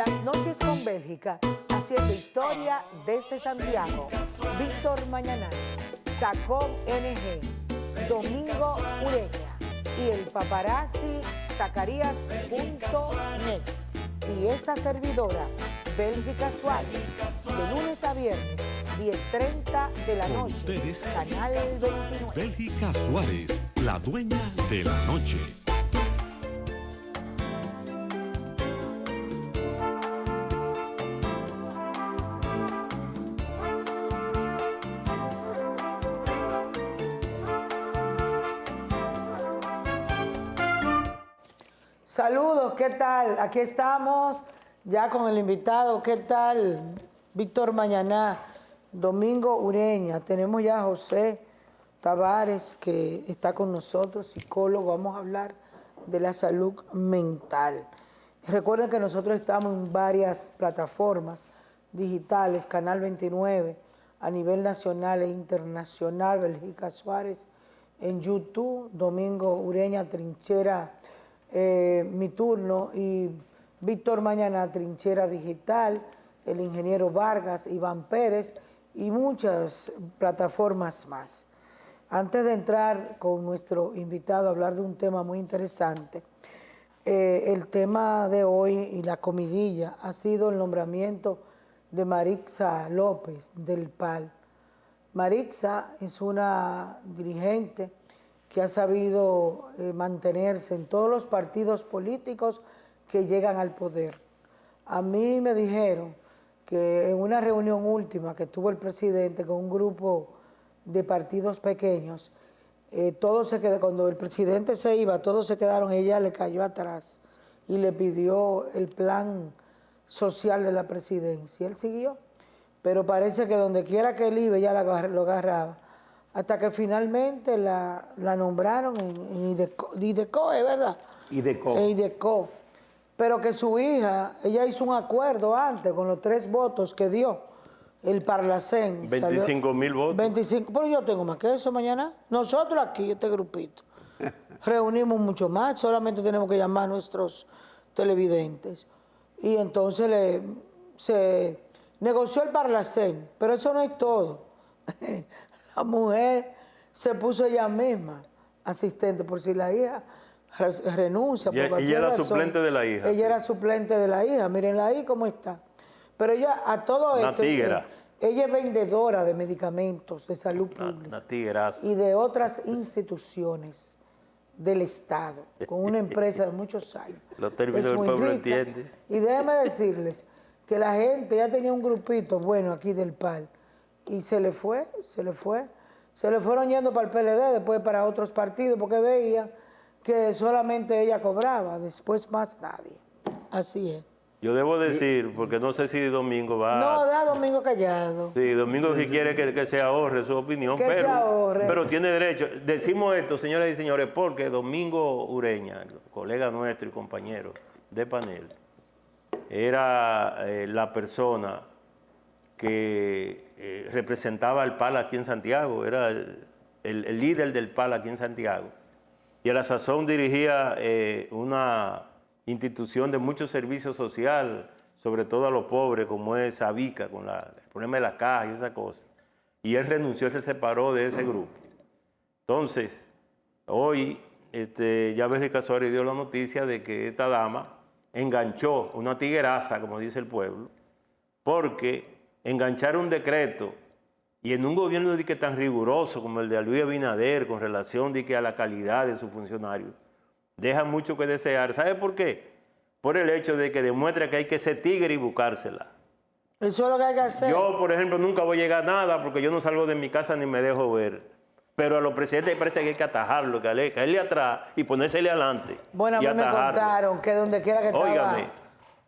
Las noches con Bélgica, haciendo historia desde Santiago. Víctor Mañaná, Tacón NG, Domingo Ureña y el paparazzi Zacarías.net. Y esta servidora, Bélgica Suárez, de lunes a viernes, 10:30 de la Con noche, ustedes, Canal 29. Bélgica Suárez, la dueña de la noche. Saludos, ¿qué tal? Aquí estamos ya con el invitado. ¿Qué tal? Víctor Mañaná, Domingo Ureña. Tenemos ya a José Tavares, que está con nosotros, psicólogo. Vamos a hablar de la salud mental. Recuerden que nosotros estamos en varias plataformas digitales, Canal 29, a nivel nacional e internacional, Bélgica Suárez, en YouTube, Domingo Ureña, Trinchera, Mi Turno, y Víctor Mañaná, Trinchera Digital, el ingeniero Vargas, Iván Pérez y muchas plataformas más. Antes de entrar con nuestro invitado a hablar de un tema muy interesante, el tema de hoy y la comidilla ha sido el nombramiento de Marixa López del PAL. Marixa es una dirigente que ha sabido mantenerse en todos los partidos políticos que llegan al poder. A mí me dijeron que en una reunión última que tuvo el presidente con un grupo de partidos pequeños, todos se quedaron, cuando el presidente se iba, todos se quedaron, ella le cayó atrás y le pidió el plan social de la presidencia. Él siguió, pero parece que donde quiera que él iba, ella lo agarraba. Hasta que finalmente la nombraron en IDECO, ¿es verdad? IDECO. En IDECO. Pero que su hija, ella hizo un acuerdo antes con los 3 votos que dio el Parlacén. 25.000 votos. 25, pero yo tengo más que eso mañana. Nosotros aquí, este grupito, reunimos mucho más, solamente tenemos que llamar a nuestros televidentes. Y entonces se negoció el Parlacén, pero eso no es todo. La mujer se puso ella misma asistente por si la hija renuncia. Ella era suplente de la hija. Ella era suplente de la hija. Mírenla ahí cómo está. Pero ella, a todo Una esto, tigra. ella es vendedora de medicamentos de salud pública Una tigraza. y de otras instituciones del Estado, con una empresa de muchos años. Los términos Es del muy pueblo rica. entiende. Y déjenme decirles que la gente ya tenía un grupito bueno aquí del PAL y se le fueron yendo para el PLD, después para otros partidos, porque veían que solamente ella cobraba, después más nadie. Así es. Yo debo decir, porque no sé si Domingo va... No, da Domingo callado. Sí, Domingo si quiere que se ahorre su opinión, Que se ahorre. pero tiene derecho. Decimos esto, señoras y señores, porque Domingo Ureña, colega nuestro y compañero de panel, era la persona que representaba al PAL aquí en Santiago, era el líder del PAL aquí en Santiago. Y a la sazón dirigía una institución de mucho servicio social, sobre todo a los pobres, como es Sabica, con el problema de la caja y esa cosa. Y él renunció, él se separó de ese grupo. Entonces, hoy ya Bélgica Suárez dio la noticia de que esta dama enganchó una tigueraza, como dice el pueblo, porque enganchar un decreto y en un gobierno de que tan riguroso como el de Luis Abinader con relación de que a la calidad de sus funcionarios, deja mucho que desear. ¿Sabe por qué? Por el hecho de que demuestra que hay que ser tigre y buscársela. Eso es lo que hay que hacer. Yo, por ejemplo, nunca voy a llegar a nada porque yo no salgo de mi casa ni me dejo ver. Pero a los presidentes parece que hay que atajarlo, caerle atrás y ponérsele adelante. Bueno, a mí me contaron que donde quiera que estaba, Óigame.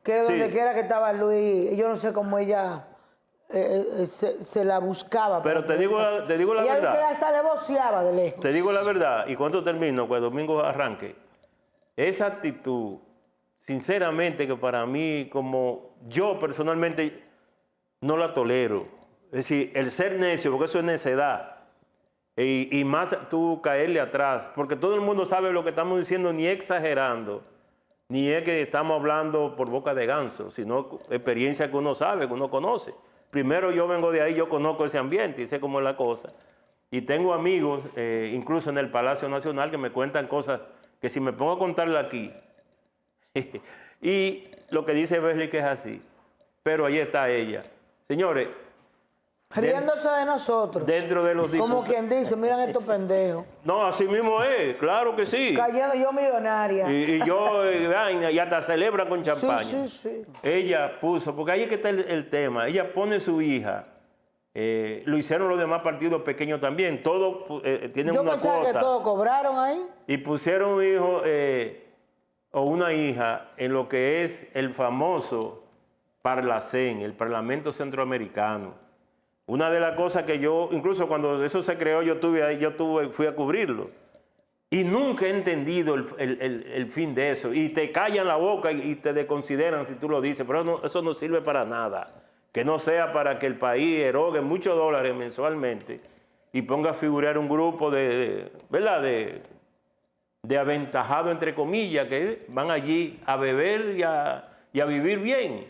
que donde Sí. quiera que estaba Luis, yo no sé cómo ella se la buscaba. Pero te digo la ella verdad. que hasta le voceaba de lejos. Te digo la verdad, y cuando termino, cuando Domingo arranque, esa actitud, sinceramente, que para mí, como yo personalmente, no la tolero. Es decir, el ser necio, porque eso es necedad, y más tú caerle atrás, porque todo el mundo sabe lo que estamos diciendo, ni exagerando, ni es que estamos hablando por boca de ganso, sino experiencia que uno sabe, que uno conoce. Primero yo vengo de ahí, yo conozco ese ambiente y sé cómo es la cosa. Y tengo amigos, incluso en el Palacio Nacional, que me cuentan cosas que si me pongo a contarle aquí, y lo que dice Besley que es así, pero ahí está ella. Señores, Riéndose de nosotros. dentro de los Como diputados. quien dice, miran estos pendejos. No, así mismo es, claro que sí. Cayendo yo millonaria. Y yo, vaina, y hasta celebra con champaña. Sí. Ella puso, porque ahí es que está el tema, ella pone su hija, lo hicieron los demás partidos pequeños también, todos tienen Yo una pensaba cuota. que todos cobraron ahí. Y pusieron un hijo o una hija en lo que es el famoso Parlacén, el Parlamento Centroamericano. Una de las cosas que yo, incluso cuando eso se creó, yo fui a cubrirlo. Y nunca he entendido el fin de eso. Y te callan la boca y te desconsideran si tú lo dices, pero no, eso no sirve para nada. Que no sea para que el país erogue muchos dólares mensualmente y ponga a figurar un grupo ¿verdad? De aventajados, entre comillas, que van allí a beber y a vivir bien.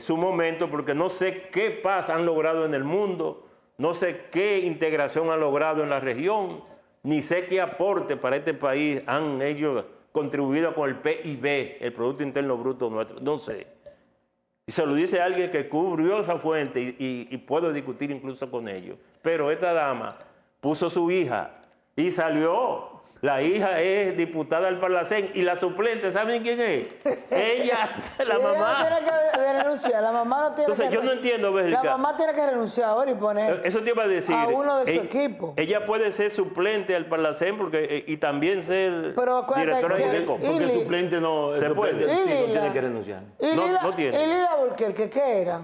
Su momento, porque no sé qué paz han logrado en el mundo, no sé qué integración han logrado en la región, ni sé qué aporte para este país han ellos contribuido con el PIB, el Producto Interno Bruto nuestro, no sé. Y se lo dice alguien que cubrió esa fuente y puedo discutir incluso con ellos. Pero esta dama puso su hija y salió. La hija es diputada al Parlacén y la suplente, ¿saben quién es? Ella, la Y ella mamá. no tiene que renunciar, la mamá no tiene Entonces, que yo no entiendo, Bélica. La mamá tiene que renunciar ahora y poner Eso te iba a decir. a uno de su Ella- equipo. Ella puede ser suplente al Parlacén porque, y también ser Pero acuérdate directora que- de Porque el Ili- suplente no, el Se suplente puede. sí no Lila. tiene que renunciar. Y No, Lila, no tiene. y Lila Burquerque, ¿qué era?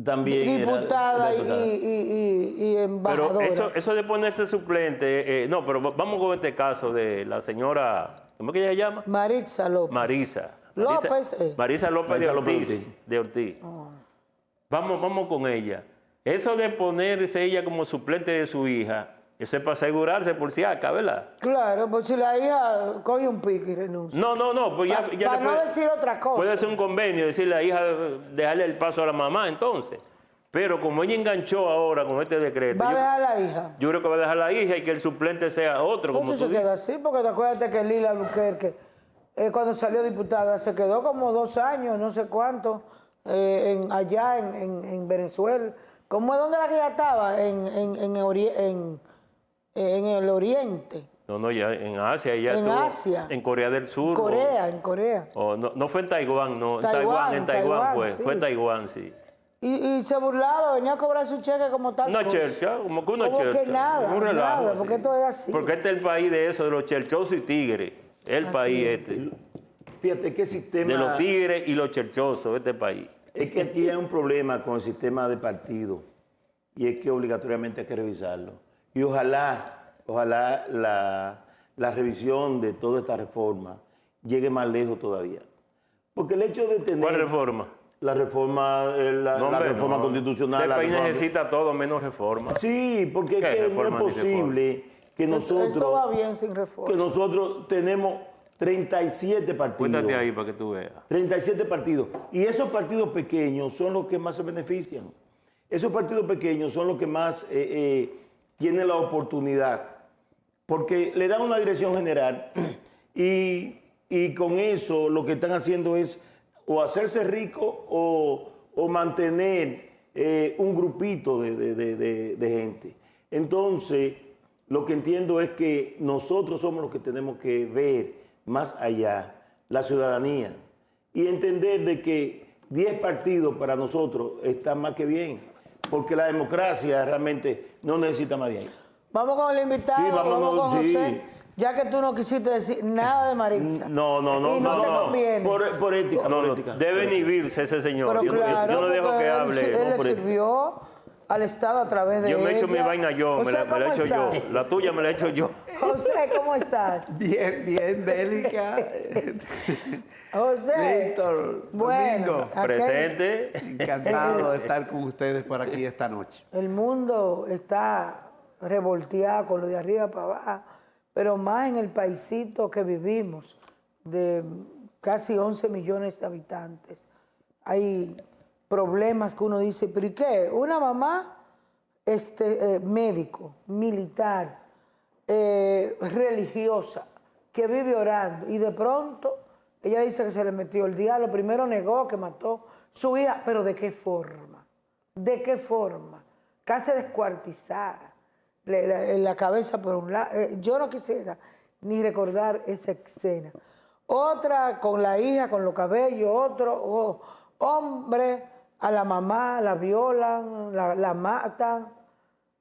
También era Diputada diputada. y embajadora. Pero eso de ponerse suplente, no, pero vamos con este caso de la señora, ¿cómo es que ella se llama? Maritza López. Marisa. López, Marisa López Marisa de López Ortiz. De Ortiz. Vamos con ella. Eso de ponerse ella como suplente de su hija, eso es para asegurarse por si acá, ¿verdad? Claro, pues si la hija coge un pique y renuncia. No, pues ya Para le no puede- decir otra cosa. Puede ser un convenio, decirle a la hija, dejarle el paso a la mamá entonces. Pero como ella enganchó ahora con este decreto, Va a dejar a la hija. yo creo que va a dejar a la hija y que el suplente sea otro, como Entonces tú se dices. queda así, porque te acuerdas que Lila Burquerque, cuando salió diputada, se quedó como 2 años, no sé cuánto, allá en Venezuela. ¿Cómo es donde la que ella estaba? En el Oriente. No, ya en Asia, ella En estuvo Asia. en Corea del Sur. En Corea. No fue en Taiwán, no, Taiwán, en Taiwán Taiwán, fue, sí. fue en Taiwán, sí. Y se burlaba, venía a cobrar su cheque como tal Una cosa. chercha, como que una Como chercha. que nada, un relajo, nada, así. porque esto es así. Porque este es el país de eso, de los cherchosos y tigres. El Así país es. este. Fíjate qué sistema. De los tigres y los cherchosos, este país. Es que aquí hay un problema con el sistema de partido y es que obligatoriamente hay que revisarlo. Y ojalá la revisión de toda esta reforma llegue más lejos todavía. Porque el hecho de tener... ¿Cuál reforma? La reforma, la hombre, reforma no. constitucional. Este la país reforma- necesita todo menos reforma. Sí, porque es ¿Qué que no reforma es ni posible que Esto va nosotros, bien sin reforma. que nosotros tenemos 37 partidos. Cuéntate ahí para que tú veas. 37 partidos. Y esos partidos pequeños son los que más se benefician. Esos partidos pequeños son los que más tienen la oportunidad. Porque le dan una dirección general y con eso lo que están haciendo es o hacerse rico o mantener un grupito de gente. Entonces, lo que entiendo es que nosotros somos los que tenemos que ver más allá, la ciudadanía, y entender de que 10 partidos para nosotros están más que bien, porque la democracia realmente no necesita más de ahí. Vamos con el invitado, Sí, vámonos, vamos con sí. José. Ya que tú no quisiste decir nada de Maritza. No, Y no te conviene. Por ética, No, por no, ética. debe inhibirse ese señor. Pero Yo no- claro, yo no dejo porque que él hable. Él no, le por eso. sirvió al Estado a través de Yo me he hecho mi ella. vaina yo, me la ¿cómo he hecho yo. estás? La tuya me la he hecho yo. José, ¿cómo estás? Bien, Bélica. José. Víctor, Bueno, Domingo. aquí Presente. Encantado de estar con ustedes por aquí esta noche. el mundo está revolteado con lo de arriba para abajo, pero más en el paisito que vivimos, de casi 11 millones de habitantes. Hay problemas que uno dice, pero ¿y qué? Una mamá, médico, militar, religiosa, que vive orando, y de pronto ella dice que se le metió el diablo. Primero negó que mató su hija, pero ¿de qué forma? ¿De qué forma? Casi descuartizada, la cabeza por un lado. Yo no quisiera ni recordar esa escena. Otra con la hija, con los cabellos, otro hombre, a la mamá la violan, la matan.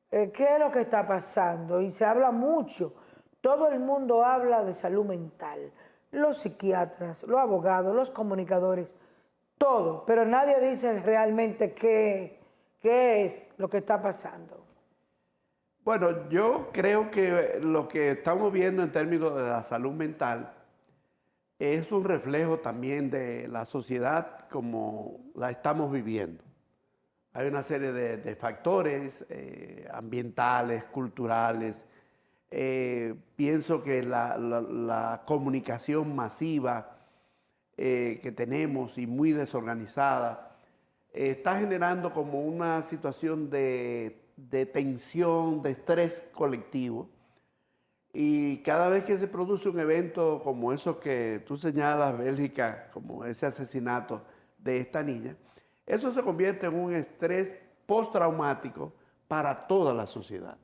¿Qué es lo que está pasando? Y se habla mucho. Todo el mundo habla de salud mental. Los psiquiatras, los abogados, los comunicadores, todo. Pero nadie dice realmente qué es lo que está pasando. Bueno, yo creo que lo que estamos viendo en términos de la salud mental es un reflejo también de la sociedad como la estamos viviendo. Hay una serie de factores ambientales, culturales. Pienso que la comunicación masiva que tenemos y muy desorganizada está generando como una situación de tensión, de estrés colectivo. Y cada vez que se produce un evento como eso que tú señalas, Bélgica, como ese asesinato de esta niña, eso se convierte en un estrés postraumático para toda la sociedad.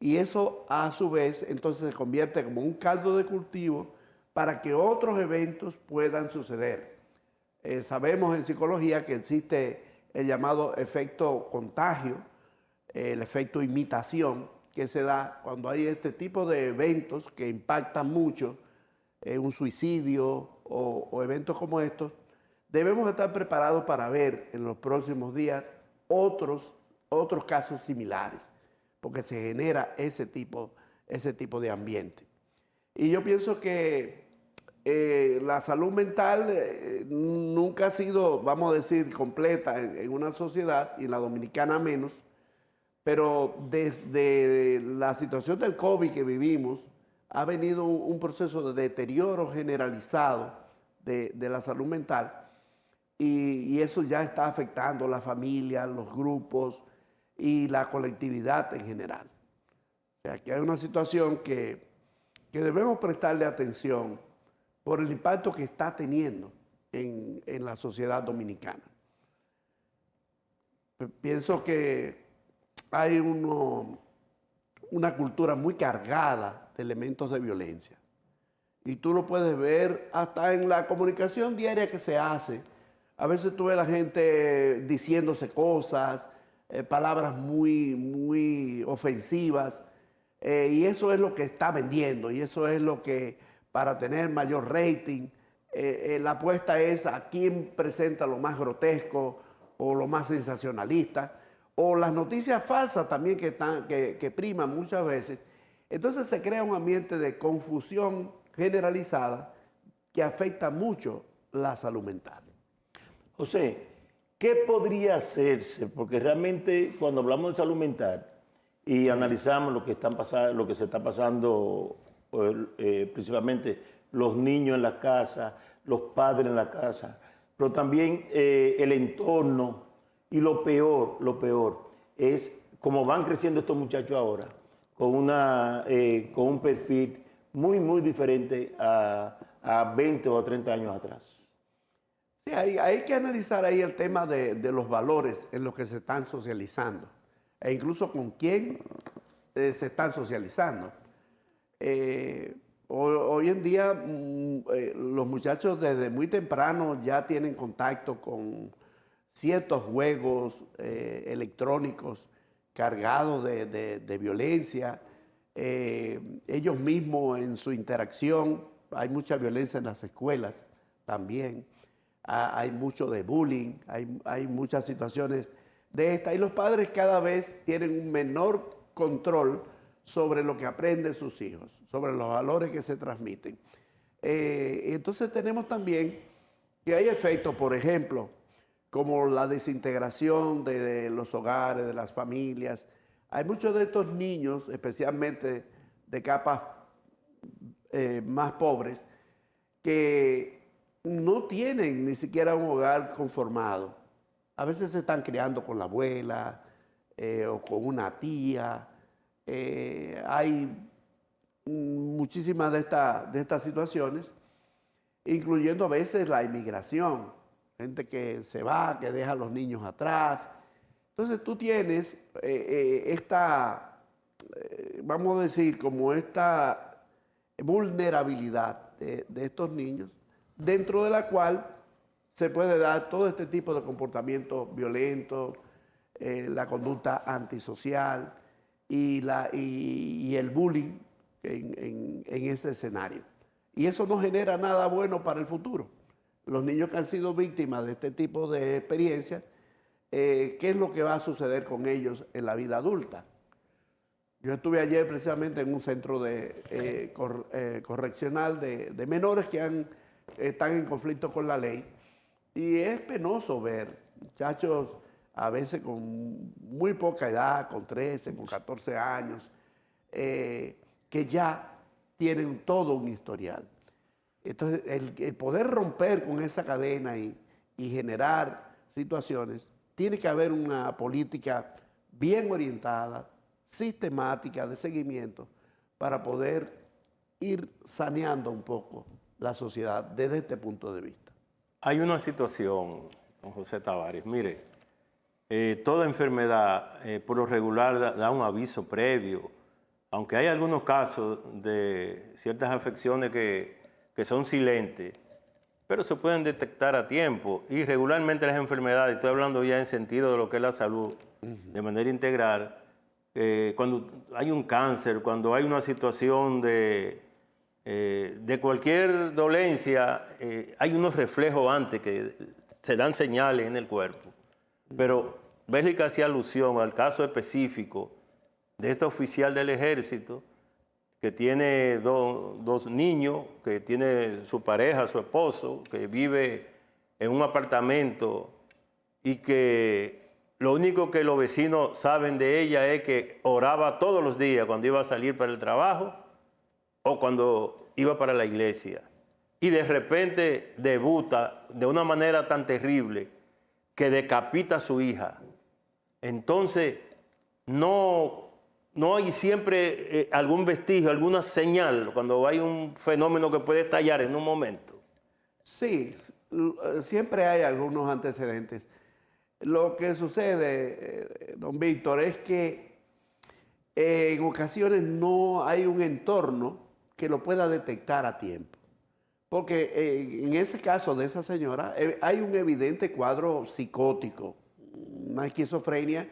Y eso a su vez entonces se convierte como un caldo de cultivo para que otros eventos puedan suceder. Sabemos en psicología que existe el llamado efecto contagio, el efecto imitación, que se da cuando hay este tipo de eventos que impactan mucho, un suicidio o eventos como estos. Debemos estar preparados para ver en los próximos días otros casos similares, porque se genera ese tipo de ambiente. Y yo pienso que la salud mental nunca ha sido, vamos a decir, completa en una sociedad, y la dominicana menos, pero desde la situación del COVID que vivimos, ha venido un proceso de deterioro generalizado de la salud mental, y eso ya está afectando a la familia, los grupos y la colectividad en general. O sea, que hay una situación que debemos prestarle atención por el impacto que está teniendo en la sociedad dominicana. Pienso que hay una cultura muy cargada de elementos de violencia. Y tú lo puedes ver hasta en la comunicación diaria que se hace. A veces tú ves a la gente diciéndose cosas, palabras muy, muy ofensivas, y eso es lo que está vendiendo, y eso es lo que, para tener mayor rating, la apuesta es a quién presenta lo más grotesco o lo más sensacionalista, o las noticias falsas también que priman muchas veces. Entonces se crea un ambiente de confusión generalizada que afecta mucho la salud mental. José, ¿qué podría hacerse? Porque realmente cuando hablamos de salud mental y analizamos lo que se está pasando, principalmente los niños en la casa, los padres en la casa, pero también el entorno, y lo peor es cómo van creciendo estos muchachos ahora, con un perfil muy, muy diferente a 20 o 30 años atrás. Sí, hay que analizar ahí el tema de los valores en los que se están socializando, e incluso con quién se están socializando. Hoy en día los muchachos desde muy temprano ya tienen contacto con ciertos juegos electrónicos cargados de violencia. Ellos mismos en su interacción, hay mucha violencia en las escuelas también. Hay mucho de bullying, hay muchas situaciones de esta, y los padres cada vez tienen un menor control sobre lo que aprenden sus hijos, sobre los valores que se transmiten. Entonces tenemos también que hay efectos, por ejemplo, como la desintegración de los hogares, de las familias. Hay muchos de estos niños, especialmente de capas más pobres, que no tienen ni siquiera un hogar conformado. A veces se están criando con la abuela o con una tía. Hay muchísimas de estas situaciones, incluyendo a veces la inmigración, gente que se va, que deja a los niños atrás. Entonces tú tienes vamos a decir, como esta vulnerabilidad de estos niños, dentro de la cual se puede dar todo este tipo de comportamientos violentos, la conducta antisocial y el bullying en ese escenario. Y eso no genera nada bueno para el futuro. Los niños que han sido víctimas de este tipo de experiencias, ¿qué es lo que va a suceder con ellos en la vida adulta? Yo estuve ayer precisamente en un centro correccional de menores que están en conflicto con la ley, y es penoso ver muchachos a veces con muy poca edad, con 13, con 14 años, que ya tienen todo un historial. Entonces, el poder romper con esa cadena y generar situaciones, tiene que haber una política bien orientada, sistemática de seguimiento, para poder ir saneando un poco la sociedad desde este punto de vista. Hay una situación, don José Tavares, mire, toda enfermedad por lo regular da un aviso previo, aunque hay algunos casos de ciertas afecciones que son silentes, pero se pueden detectar a tiempo. Y regularmente las enfermedades, estoy hablando ya en sentido de lo que es la salud, de manera integral, cuando hay un cáncer, cuando hay una situación de cualquier dolencia, hay unos reflejos antes que se dan señales en el cuerpo. Pero Bélgica hacía alusión al caso específico de este oficial del ejército que tiene dos niños, que tiene su pareja, su esposo, que vive en un apartamento y que lo único que los vecinos saben de ella es que oraba todos los días cuando iba a salir para el trabajo o cuando iba para la iglesia. Y de repente debuta de una manera tan terrible que decapita a su hija. Entonces, no hay siempre algún vestigio, alguna señal cuando hay un fenómeno que puede estallar en un momento. Sí, siempre hay algunos antecedentes. Lo que sucede, don Víctor, es que en ocasiones no hay un entorno que lo pueda detectar a tiempo. Porque en ese caso de esa señora hay un evidente cuadro psicótico, una esquizofrenia,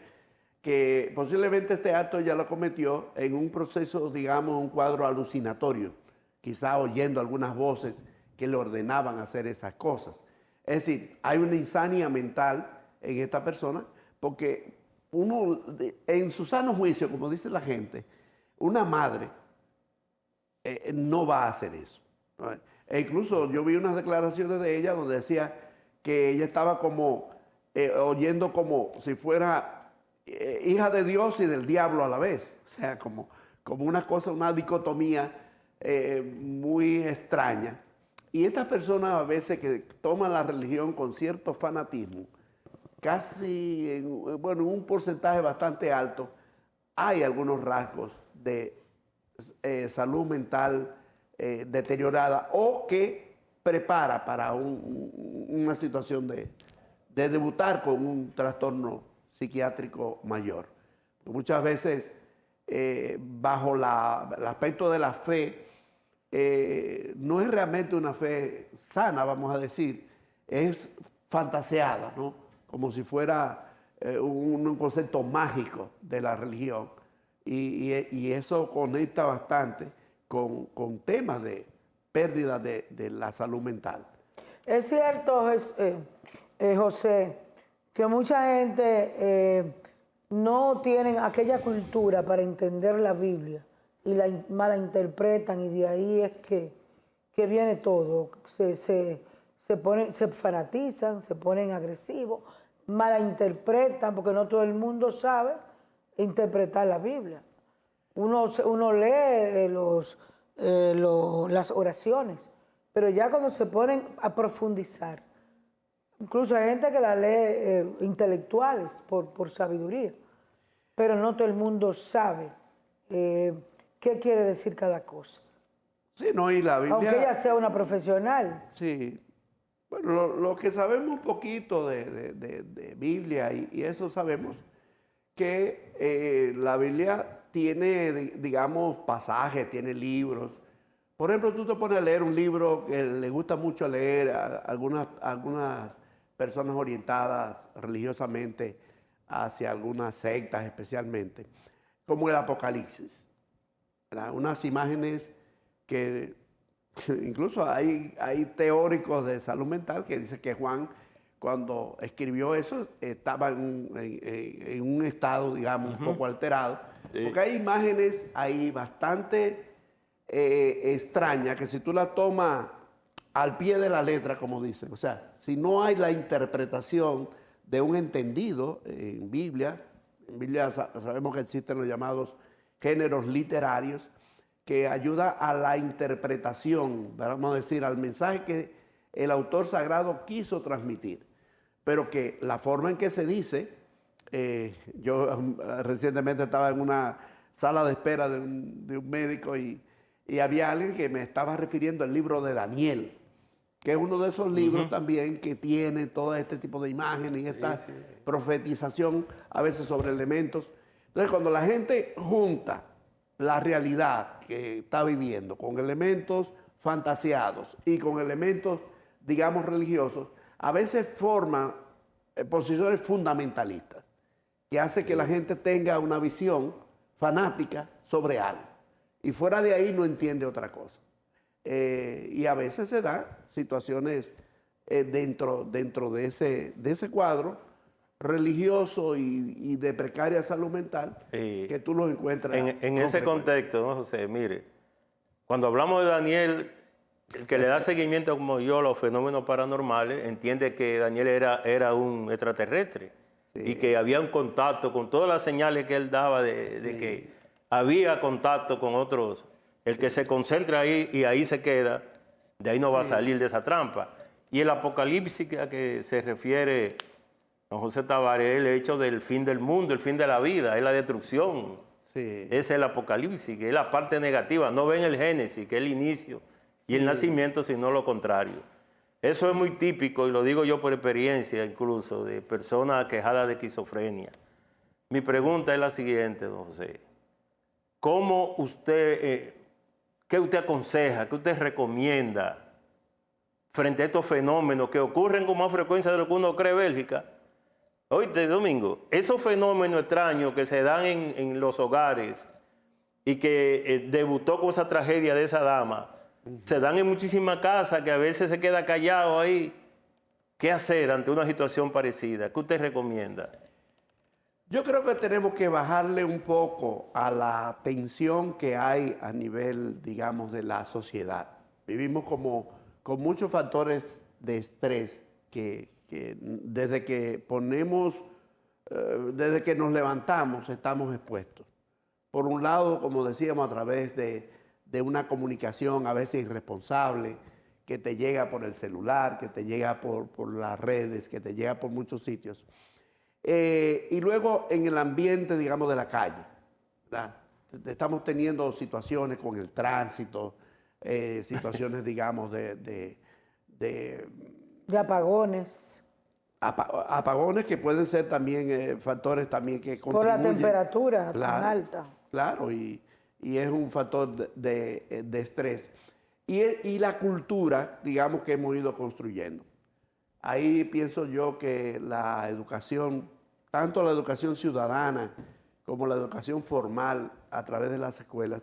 que posiblemente este acto ya lo cometió en un proceso, digamos, un cuadro alucinatorio, quizá oyendo algunas voces que le ordenaban hacer esas cosas. Es decir, hay una insania mental en esta persona, porque uno, en su sano juicio, como dice la gente, una madre no va a hacer eso, ¿no? E incluso yo vi unas declaraciones de ella donde decía que ella estaba como oyendo como si fuera hija de Dios y del diablo a la vez. O sea, como una cosa, una dicotomía muy extraña. Y estas personas a veces que toman la religión con cierto fanatismo, casi en un porcentaje bastante alto, hay algunos rasgos de salud mental deteriorada o que prepara para una situación de debutar con un trastorno psiquiátrico mayor. Muchas veces, bajo el aspecto de la fe, no es realmente una fe sana, vamos a decir, es fantaseada, ¿no? Como si fuera un concepto mágico de la religión. Y eso conecta bastante con temas de pérdida de la salud mental. Es cierto, José, que mucha gente no tiene aquella cultura para entender la Biblia y la malinterpretan, y de ahí es que viene todo. Se fanatizan, se ponen agresivos, malinterpretan, porque no todo el mundo sabe interpretar la Biblia. Uno lee las oraciones, pero ya cuando se ponen a profundizar, incluso hay gente que la lee intelectuales por sabiduría, pero no todo el mundo sabe qué quiere decir cada cosa. Sí, no, y la Biblia... Aunque ella sea una profesional. Sí. Bueno, lo que sabemos un poquito de Biblia y eso sabemos que la Biblia tiene, digamos, pasajes, tiene libros. Por ejemplo, tú te pones a leer un libro que le gusta mucho leer a algunas personas orientadas religiosamente hacia algunas sectas especialmente, como el Apocalipsis, ¿verdad? Unas imágenes que incluso hay teóricos de salud mental que dicen que Juan, cuando escribió eso, estaba en un estado, digamos, un poco alterado, Sí. porque hay imágenes ahí bastante extrañas que si tú las tomas al pie de la letra, como dicen, o sea, si no hay la interpretación de un entendido en Biblia sabemos que existen los llamados géneros literarios, que ayuda a la interpretación, vamos a decir, al mensaje que el autor sagrado quiso transmitir, pero que la forma en que se dice, yo recientemente estaba en una sala de espera de un médico y había alguien que me estaba refiriendo al libro de Daniel, que es uno de esos libros también que tiene todo este tipo de imágenes y esta profetización a veces sobre elementos. Entonces, cuando la gente junta la realidad que está viviendo con elementos fantaseados y con elementos, digamos, religiosos, a veces forman posiciones fundamentalistas que hace que la gente tenga una visión fanática sobre algo y fuera de ahí no entiende otra cosa. Y a veces se dan situaciones dentro de ese cuadro religioso y de precaria salud mental que tú los encuentras. En ese frecuencia. contexto, ¿no, José? Mire, cuando hablamos de Daniel, el que le da seguimiento como yo a los fenómenos paranormales, entiende que Daniel era un extraterrestre y que había un contacto con todas las señales que él daba de que había contacto con otros. El que se concentra ahí y ahí se queda, de ahí no va a salir de esa trampa. Y el apocalipsis a que se refiere don José Tavares es el hecho del fin del mundo, el fin de la vida, es la destrucción. Sí. Es el apocalipsis, que es la parte negativa. No ven el Génesis, que es el inicio, y el nacimiento, sino lo contrario. Eso es muy típico, y lo digo yo por experiencia incluso, de personas quejadas de esquizofrenia. Mi pregunta es la siguiente, don José. ¿Cómo usted, qué usted aconseja, qué usted recomienda frente a estos fenómenos que ocurren con más frecuencia de lo que uno cree, Bélgica? Oíste, Domingo, esos fenómenos extraños que se dan en los hogares y que debutó con esa tragedia de esa dama, se dan en muchísimas casas que a veces se queda callado ahí. ¿Qué hacer ante una situación parecida? ¿Qué usted recomienda? Yo creo que tenemos que bajarle un poco a la tensión que hay a nivel, digamos, de la sociedad. Vivimos como con muchos factores de estrés que desde que desde que nos levantamos estamos expuestos. Por un lado, como decíamos, a través de una comunicación a veces irresponsable que te llega por el celular, que te llega por las redes, que te llega por muchos sitios. Y luego en el ambiente, digamos, de la calle, ¿verdad? Estamos teniendo situaciones con el tránsito, situaciones, digamos, de apagones. Apagones que pueden ser también factores también que Por contribuyen. la temperatura Claro, tan alta. Claro, y es un factor de estrés. Y la cultura, digamos, que hemos ido construyendo. Ahí pienso yo que la educación, tanto la educación ciudadana como la educación formal a través de las escuelas,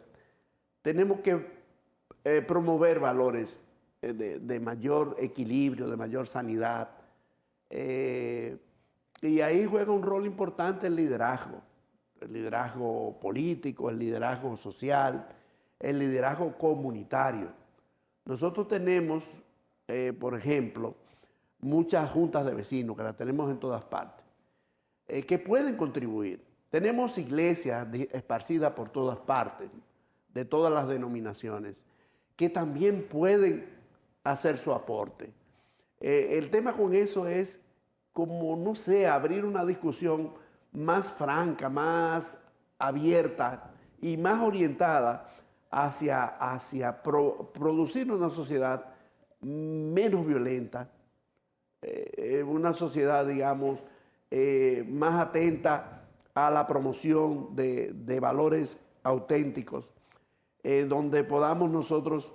tenemos que promover valores de mayor equilibrio, de mayor sanidad. Y ahí juega un rol importante el liderazgo político, el liderazgo social, el liderazgo comunitario. Nosotros tenemos, por ejemplo, muchas juntas de vecinos, que las tenemos en todas partes, que pueden contribuir. Tenemos iglesias esparcidas por todas partes, de todas las denominaciones, que también pueden hacer su aporte. El tema con eso es como, no sé, abrir una discusión más franca, más abierta y más orientada hacia producir una sociedad menos violenta, una sociedad, digamos, más atenta a la promoción de valores auténticos, donde podamos nosotros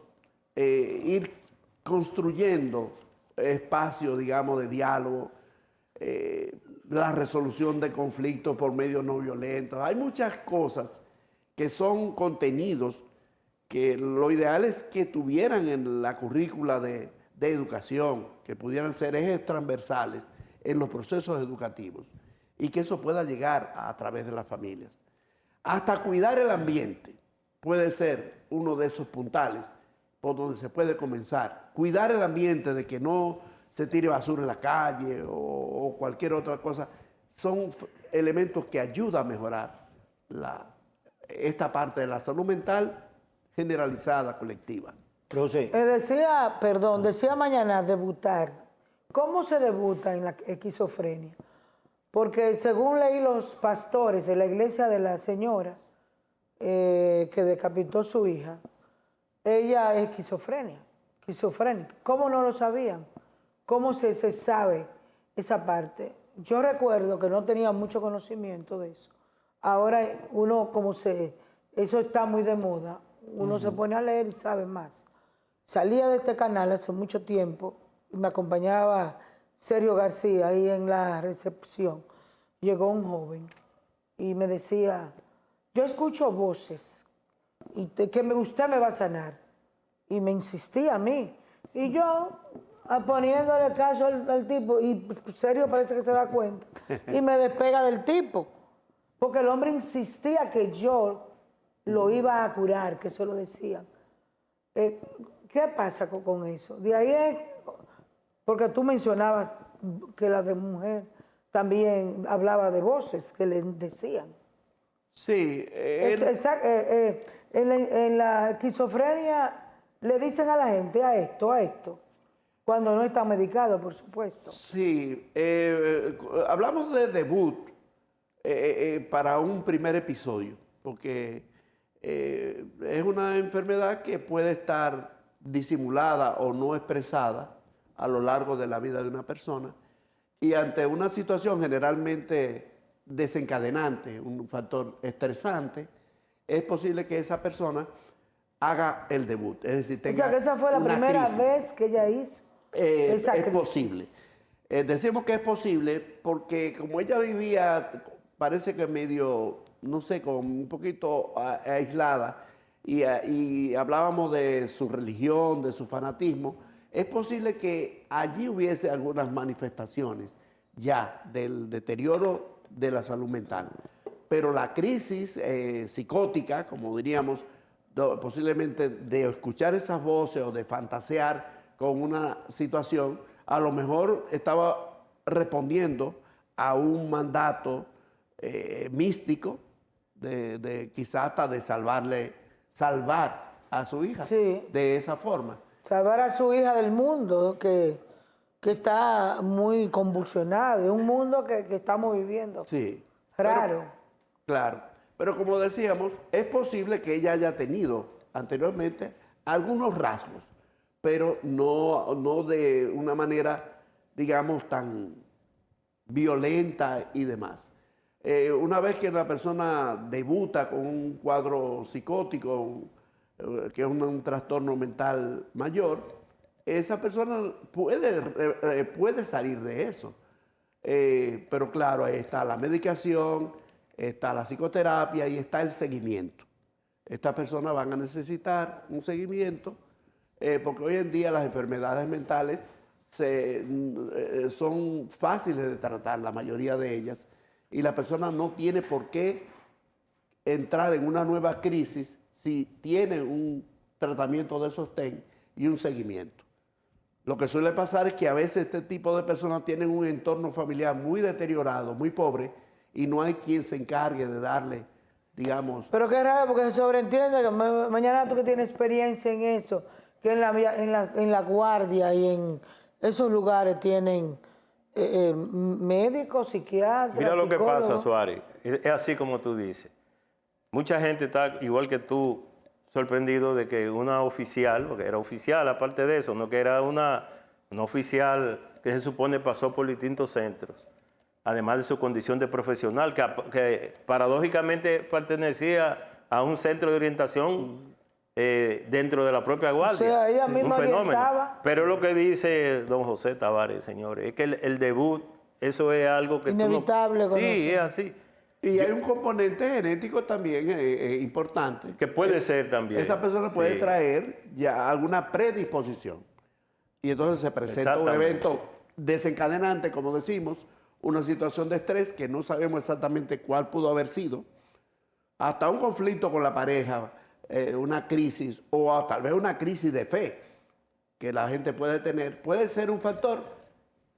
ir construyendo espacios, digamos, de diálogo, la resolución de conflictos por medios no violentos. Hay muchas cosas que son contenidos que lo ideal es que tuvieran en la currícula de educación, que pudieran ser ejes transversales en los procesos educativos y que eso pueda llegar a través de las familias. Hasta cuidar el ambiente puede ser uno de esos puntales por donde se puede comenzar. Cuidar el ambiente de que no se tire basura en la calle o cualquier otra cosa, son elementos que ayudan a mejorar esta parte de la salud mental generalizada, colectiva. José. Decía Mañana debutar. ¿Cómo se debuta en la esquizofrenia? Porque según leí los pastores de la iglesia de la señora que decapitó su hija, ella es esquizofrénica. ¿Cómo no lo sabían? ¿Cómo se sabe esa parte? Yo recuerdo que no tenía mucho conocimiento de eso. Ahora eso está muy de moda. Uno se pone a leer y sabe más. Salía de este canal hace mucho tiempo y me acompañaba Sergio García ahí en la recepción. Llegó un joven y me decía, yo escucho voces y que usted me va a sanar. Y me insistía a mí. Y yo poniéndole caso al tipo, y Sergio parece que se da cuenta, y me despega del tipo. Porque el hombre insistía que yo lo iba a curar, que eso lo decían. ¿Qué pasa con eso? De ahí es, porque tú mencionabas que la de mujer también hablaba de voces que le decían. Sí. En la esquizofrenia le dicen a la gente a esto, cuando no está medicado, por supuesto. Sí, hablamos de debut para un primer episodio, porque es una enfermedad que puede estar disimulada o no expresada a lo largo de la vida de una persona y ante una situación generalmente desencadenante, un factor estresante, es posible que esa persona haga el debut, es decir, tenga o sea, que esa fue la primera crisis. vez que ella hizo esa Es crisis. posible. Decimos que es posible porque como ella vivía, parece que medio, no sé, como un poquito aislada, y hablábamos de su religión, de su fanatismo, es posible que allí hubiese algunas manifestaciones ya del deterioro de la salud mental. Pero la crisis psicótica, como diríamos, posiblemente de escuchar esas voces o de fantasear con una situación, a lo mejor estaba respondiendo a un mandato místico de quizás hasta de salvar a su hija de esa forma. Salvar a su hija del mundo que está muy convulsionado, es un mundo que estamos viviendo. Sí. Raro. Claro. Pero como decíamos, es posible que ella haya tenido anteriormente algunos rasgos, pero no de una manera, digamos, tan violenta y demás. Una vez que la persona debuta con un cuadro psicótico, que es un trastorno mental mayor, esa persona puede salir de eso. Pero claro, ahí está la medicación, está la psicoterapia y está el seguimiento. Estas personas van a necesitar un seguimiento porque hoy en día las enfermedades mentales son fáciles de tratar, la mayoría de ellas, y la persona no tiene por qué entrar en una nueva crisis si tiene un tratamiento de sostén y un seguimiento. Lo que suele pasar es que a veces este tipo de personas tienen un entorno familiar muy deteriorado, muy pobre, y no hay quien se encargue de darle, digamos... Pero qué raro, porque se sobreentiende que Mañana tú que tienes experiencia en eso, que en la Guardia y en esos lugares tienen médicos, psiquiatras, Mira lo que pasa, psicólogos. Suárez. Es así como tú dices. Mucha gente está, igual que tú, sorprendido de que una oficial, porque era oficial aparte de eso, no que era una oficial que se supone pasó por distintos centros, además de su condición de profesional, que paradójicamente pertenecía a un centro de orientación dentro de la propia Guardia. O sea, ella misma un fenómeno. orientaba. Pero lo que dice don José Tavares, señores, es que el debut, eso es algo que Inevitable tú no... con Sí, eso. es así. Y hay un componente genético también importante. Que puede ser también. Esa persona puede Sí. traer ya alguna predisposición. Y entonces se presenta un Exactamente. evento desencadenante, como decimos, una situación de estrés que no sabemos exactamente cuál pudo haber sido, hasta un conflicto con la pareja, una crisis o tal vez una crisis de fe que la gente puede tener, puede ser un factor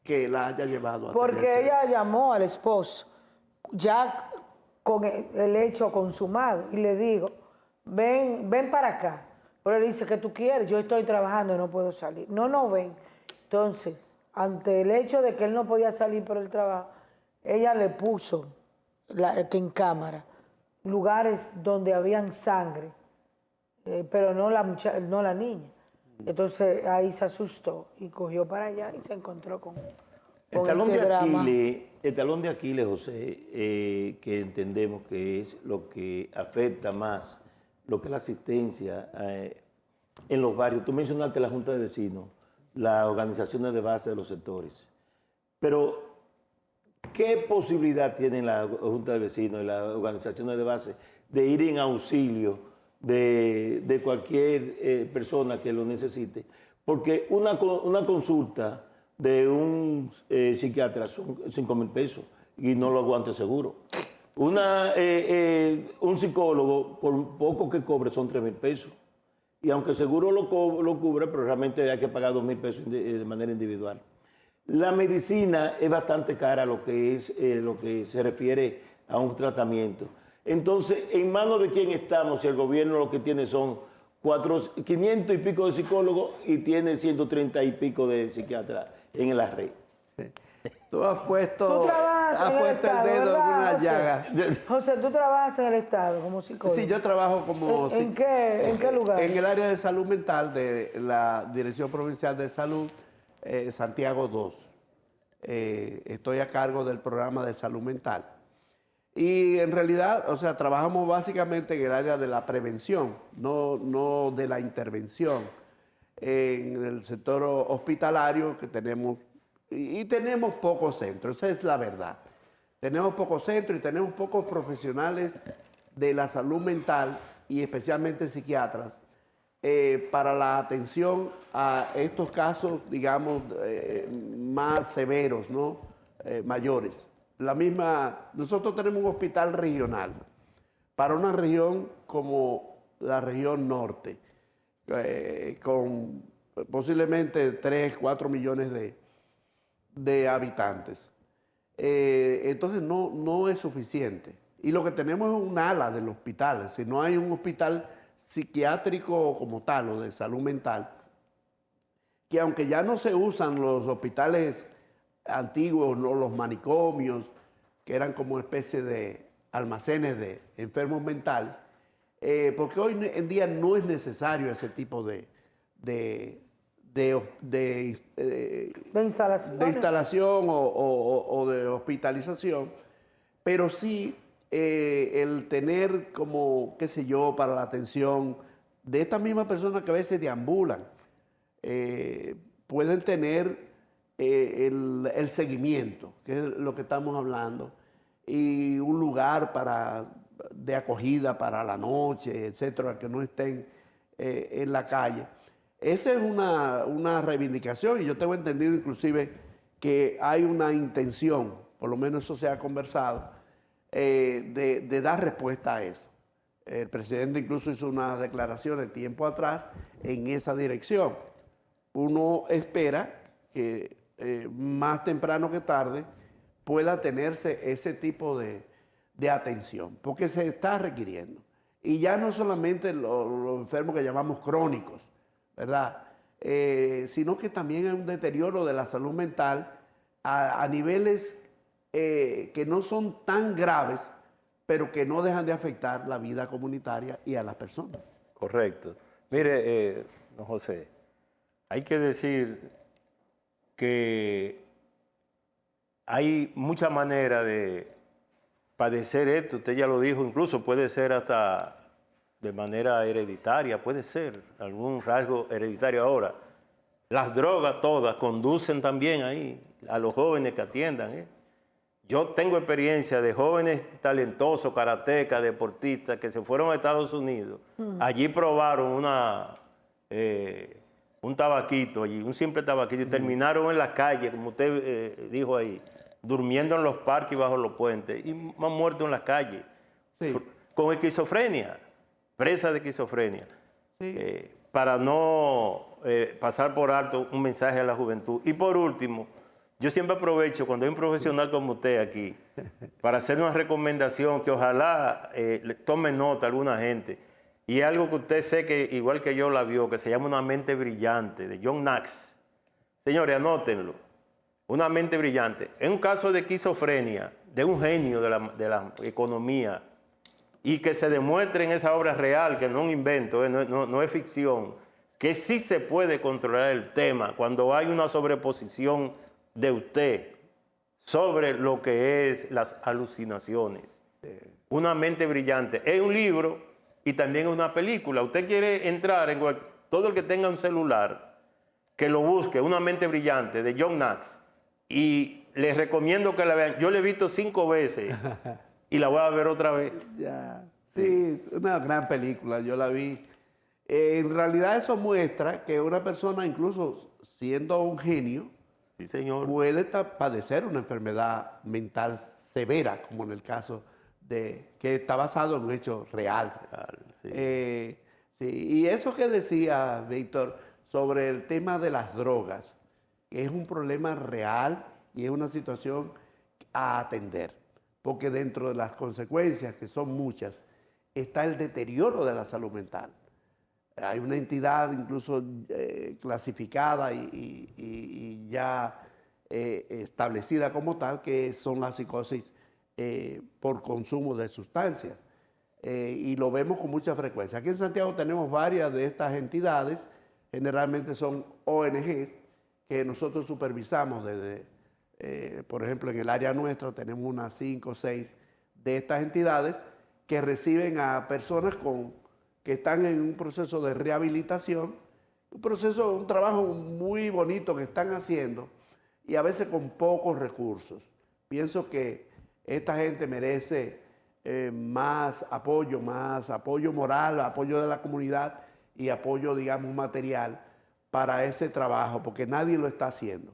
que la haya llevado a Porque tener ella llamó al esposo ya con el hecho consumado y le digo, ven para acá. Pero él dice que tú quieres, yo estoy trabajando y no puedo salir. No ven. Entonces, ante el hecho de que él no podía salir por el trabajo, ella le puso que en cámara lugares donde habían sangre, pero no la niña. Entonces ahí se asustó y cogió para allá y se encontró con este drama. El talón de Aquiles, José, que entendemos que es lo que afecta más, lo que es la asistencia en los barrios. Tú mencionaste la Junta de Vecinos, las organizaciones de base de los sectores. Pero, ¿qué posibilidad tienen la Junta de Vecinos y las organizaciones de base de ir en auxilio de cualquier persona que lo necesite? Porque una consulta de un psiquiatra son 5,000 pesos y no lo aguante seguro. Un psicólogo, por poco que cobre, son 3,000 pesos. Y aunque seguro lo cubre, pero realmente hay que pagar 2,000 pesos de manera individual. La medicina es bastante cara lo que se refiere a un tratamiento. Entonces, ¿en manos de quién estamos si el gobierno lo que tiene son 500 y pico de psicólogos y tiene 130 y pico de psiquiatras en la red? Tú has puesto, Tú trabajas en el el Estado, dedo en ¿verdad, una José? llaga. José, tú trabajas en el Estado como psicólogo. Sí, yo trabajo como... ¿En qué lugar? En el área de salud mental de la Dirección Provincial de Salud Santiago 2. Estoy a cargo del programa de salud mental. Y en realidad, o sea, trabajamos básicamente en el área de la prevención, no de la intervención. En el sector hospitalario que tenemos, y tenemos pocos centros, esa es la verdad. Tenemos pocos centros y tenemos pocos profesionales de la salud mental y especialmente psiquiatras para la atención a estos casos, digamos, más severos, ¿no? Mayores. Nosotros tenemos un hospital regional para una región como la región norte, con posiblemente 3, 4 millones de habitantes. Entonces no es suficiente. Y lo que tenemos es un ala del hospital, si no hay un hospital psiquiátrico como tal o de salud mental, que aunque ya no se usan los hospitales antiguos, ¿no? Los manicomios, que eran como una especie de almacenes de enfermos mentales, porque hoy en día no es necesario ese tipo de instalación o de hospitalización, pero sí el tener como, qué sé yo, para la atención de estas mismas personas que a veces deambulan, pueden tener el seguimiento, que es lo que estamos hablando, y un lugar de acogida para la noche, etcétera, que no estén en la calle. Esa es una reivindicación y yo tengo entendido inclusive que hay una intención, por lo menos eso se ha conversado, de dar respuesta a eso. El presidente incluso hizo unas declaraciones tiempo atrás en esa dirección. Uno espera que más temprano que tarde pueda tenerse ese tipo de atención, porque se está requiriendo. Y ya no solamente los enfermos que llamamos crónicos, ¿verdad? Sino que también hay un deterioro de la salud mental a niveles que no son tan graves, pero que no dejan de afectar la vida comunitaria y a las personas. Correcto. Mire, don José, hay que decir que hay muchas maneras de padecer esto. Usted ya lo dijo, incluso puede ser hasta de manera hereditaria, puede ser algún rasgo hereditario. Ahora, las drogas todas conducen también ahí a los jóvenes que atiendan, ¿eh? Yo tengo experiencia de jóvenes talentosos, karatecas, deportistas, que se fueron a Estados Unidos. Allí probaron un tabaquito, allí, un simple tabaquito, y terminaron en la calle, como usted dijo ahí, durmiendo en los parques y bajo los puentes, y han muerto en la calle, Sí. con esquizofrenia, presa de esquizofrenia. Sí. Para no pasar por alto un mensaje a la juventud. Y por último, yo siempre aprovecho cuando hay un profesional como usted aquí para hacer una recomendación que ojalá le tome nota a alguna gente. Y algo que usted sé que igual que yo la vio, que se llama Una mente brillante, de John Knox. Señores, anótenlo. Una mente brillante. En un caso de esquizofrenia, de un genio de la economía, y que se demuestre en esa obra real, que no es un invento, no es ficción, que sí se puede controlar el tema cuando hay una sobreposición de usted sobre lo que es las alucinaciones. Una mente brillante. Es un libro y también es una película. Usted quiere entrar en todo el que tenga un celular, que lo busque, Una mente brillante de John Knox, y les recomiendo que la vean. Yo la he visto 5 veces y la voy a ver otra vez. Ya. Sí, una gran película, yo la vi. En realidad eso muestra que una persona, incluso siendo un genio, Sí, señor. puede padecer una enfermedad mental severa, como en el caso de que está basado en un hecho real. Sí. Sí, y eso que decía Víctor sobre el tema de las drogas, es un problema real y es una situación a atender, porque dentro de las consecuencias, que son muchas, está el deterioro de la salud mental. Hay una entidad incluso clasificada y ya establecida como tal, que son las psicosis por consumo de sustancias. Y lo vemos con mucha frecuencia. Aquí en Santiago tenemos varias de estas entidades, generalmente son ONG, que nosotros supervisamos desde, por ejemplo, en el área nuestra tenemos unas 5 o 6 de estas entidades que reciben a personas que están en un proceso de rehabilitación, un trabajo muy bonito que están haciendo y a veces con pocos recursos. Pienso que esta gente merece más apoyo moral, apoyo de la comunidad y apoyo, digamos, material para ese trabajo, porque nadie lo está haciendo.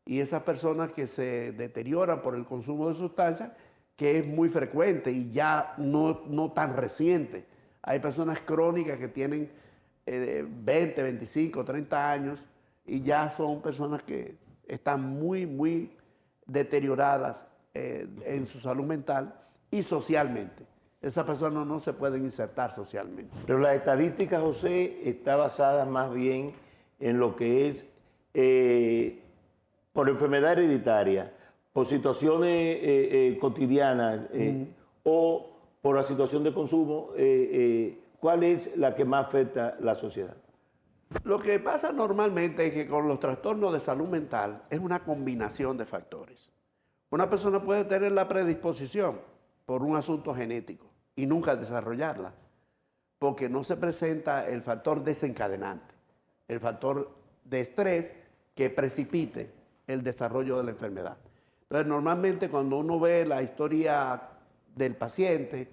Y esas personas que se deterioran por el consumo de sustancias, que es muy frecuente y ya no tan reciente. Hay personas crónicas que tienen 20, 25, 30 años y ya son personas que están muy, muy deterioradas en su salud mental y socialmente. Esas personas no se pueden insertar socialmente. Pero la estadística, José, está basada más bien en lo que es por enfermedad hereditaria, por situaciones cotidianas o por la situación de consumo. ¿Cuál es la que más afecta a la sociedad? Lo que pasa normalmente es que con los trastornos de salud mental es una combinación de factores. Una persona puede tener la predisposición por un asunto genético y nunca desarrollarla, porque no se presenta el factor desencadenante, el factor de estrés que precipite el desarrollo de la enfermedad. Entonces, normalmente cuando uno ve la historia del paciente,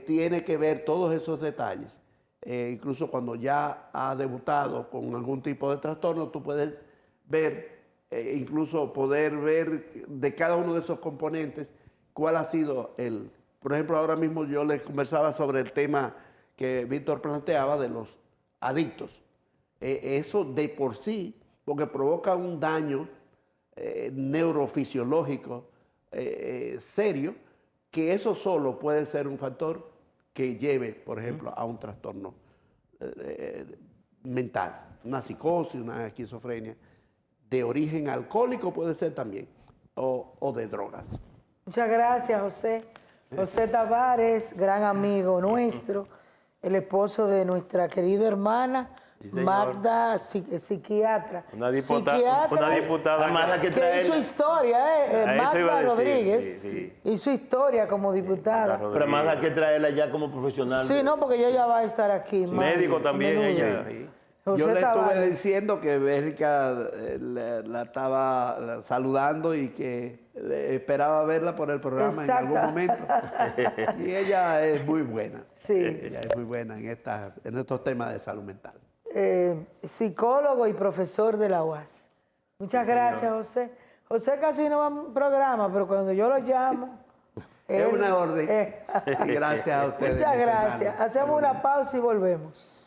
tiene que ver todos esos detalles. Incluso cuando ya ha debutado con algún tipo de trastorno, tú puedes ver, incluso poder ver de cada uno de esos componentes cuál ha sido el... Por ejemplo, ahora mismo yo les conversaba sobre el tema que Víctor planteaba de los adictos. Eso de por sí, porque provoca un daño neurofisiológico serio, que eso solo puede ser un factor que lleve, por ejemplo, a un trastorno mental. una psicosis, una esquizofrenia, de origen alcohólico puede ser también, o de drogas. Muchas gracias, José. José Tavares, gran amigo nuestro, el esposo de nuestra querida hermana Sí, señor. Magda, psiquiatra. Una diputada Amada, que que trae hizo la- historia, A eso iba Magda a decir, Rodríguez, sí. hizo historia como diputada. Pero más hay que traerla ya como profesional. Sí, no, porque ella va a estar aquí. más Médico a también menudo. ella. Sí. José Yo le estuve Tavares. diciendo que Bélgica la estaba saludando y que esperaba verla por el programa en algún Exacto. momento. Y ella es muy buena. Sí. Ella es muy buena en estos temas de salud mental. Psicólogo y profesor de la UAS. Muchas gracias, José. José casi no va a un programa, pero cuando yo lo llamo... Es él- una orden. Y gracias a ustedes. Muchas mis gracias. hermanos. Hacemos una pausa y volvemos.